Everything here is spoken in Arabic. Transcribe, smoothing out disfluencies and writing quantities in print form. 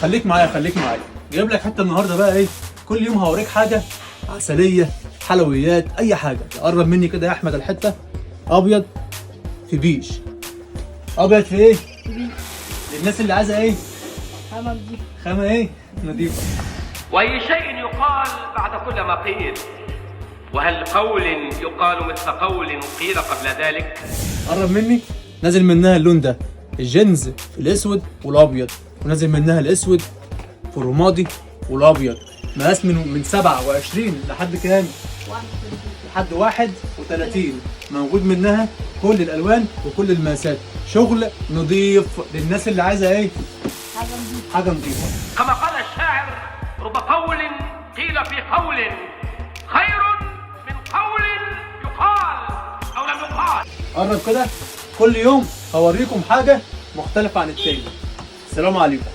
خليك معايا خليك معايا، جايب لك حته النهارده بقى ايه، كل يوم هوريك حاجه عسليه، حلويات، اي حاجه. قرب مني كده يا احمد، الحته ابيض في بيش. ابيض في ايه؟ للناس اللي عايزه ايه؟ خامة نضيفة. خامه ايه؟ نضيفه. وأي شيء يقال بعد كل ما قيل، وهل قول يقال مثل قول قيل قبل ذلك؟ قرب مني. نازل منها اللون ده، الجنز الاسود والابيض، ونازل منها الاسود في الرمادي والابيض. مقاس من 27 لحد كام؟ لحد 31. موجود منها كل الالوان وكل المقاسات. شغل نضيف للناس اللي عايزه ايه؟ حاجة نضيفة. حاجه نضيفه. كما قال الشاعر: رب قول قيل في قول خير من قول يقال أو لم يقال. قرب كده، كل يوم هوريكم حاجه مختلفه عن التاني. السلام عليكم.